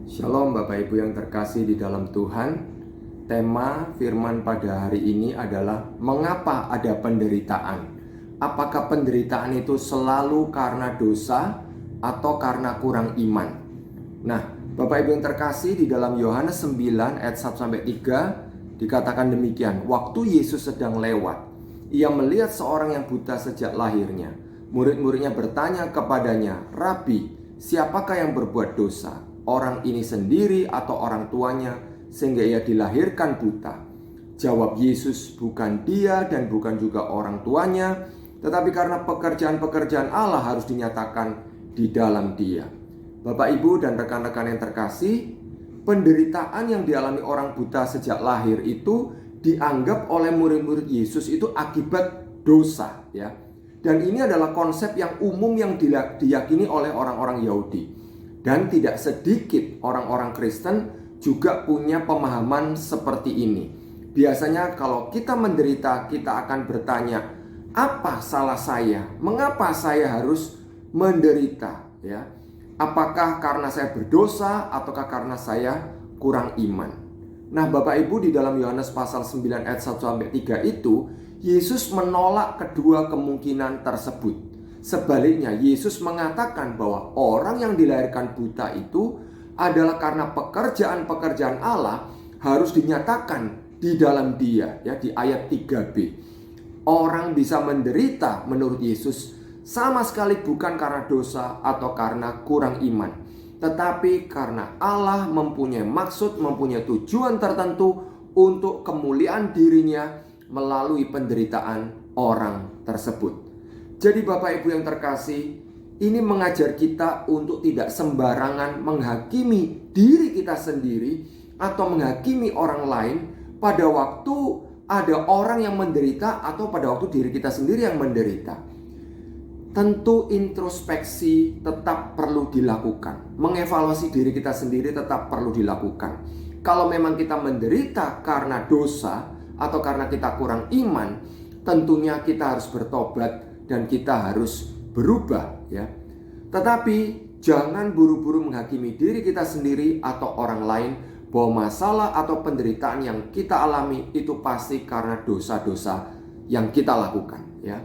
Shalom Bapak Ibu yang terkasih di dalam Tuhan. Tema firman pada hari ini adalah mengapa ada penderitaan. Apakah penderitaan itu selalu karena dosa atau karena kurang iman? Nah, Bapak Ibu yang terkasih, di dalam Yohanes 9 ayat 1-3 dikatakan demikian. Waktu Yesus sedang lewat, ia melihat seorang yang buta sejak lahirnya. Murid-muridnya bertanya kepadanya, "Rabi, siapakah yang berbuat dosa? Orang ini sendiri atau orang tuanya sehingga ia dilahirkan buta?" Jawab Yesus, "Bukan dia dan bukan juga orang tuanya, tetapi karena pekerjaan-pekerjaan Allah harus dinyatakan di dalam dia." Bapak, Ibu, dan rekan-rekan yang terkasih, penderitaan yang dialami orang buta sejak lahir itu dianggap oleh murid-murid Yesus itu akibat dosa, ya. Dan ini adalah konsep yang umum yang diyakini oleh orang-orang Yahudi. Dan tidak sedikit orang-orang Kristen juga punya pemahaman seperti ini. Biasanya kalau kita menderita, kita akan bertanya, apa salah saya? Mengapa saya harus menderita? Ya, apakah karena saya berdosa ataukah karena saya kurang iman? Nah, Bapak Ibu, di dalam Yohanes pasal 9 ayat 1-3 itu, Yesus menolak kedua kemungkinan tersebut. Sebaliknya, Yesus mengatakan bahwa orang yang dilahirkan buta itu adalah karena pekerjaan-pekerjaan Allah harus dinyatakan di dalam dia, ya, di ayat 3b. Orang bisa menderita menurut Yesus sama sekali bukan karena dosa atau karena kurang iman, tetapi karena Allah mempunyai maksud, mempunyai tujuan tertentu untuk kemuliaan dirinya melalui penderitaan orang tersebut. Jadi Bapak Ibu yang terkasih, ini mengajar kita untuk tidak sembarangan menghakimi diri kita sendiri atau menghakimi orang lain pada waktu ada orang yang menderita atau pada waktu diri kita sendiri yang menderita. Tentu introspeksi tetap perlu dilakukan. Mengevaluasi diri kita sendiri tetap perlu dilakukan. Kalau memang kita menderita karena dosa atau karena kita kurang iman, tentunya kita harus bertobat dan kita harus berubah, ya. Tetapi jangan buru-buru menghakimi diri kita sendiri atau orang lain bahwa masalah atau penderitaan yang kita alami itu pasti karena dosa-dosa yang kita lakukan, ya.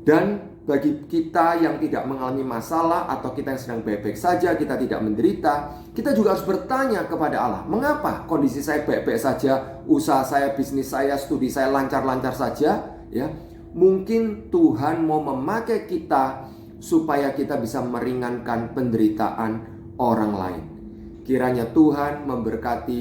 Dan bagi kita yang tidak mengalami masalah atau kita yang sedang baik-baik saja, kita tidak menderita, kita juga harus bertanya kepada Allah, mengapa kondisi saya baik-baik saja, usaha saya, bisnis saya, studi saya lancar-lancar saja, ya. Mungkin Tuhan mau memakai kita supaya kita bisa meringankan penderitaan orang lain. Kiranya Tuhan memberkati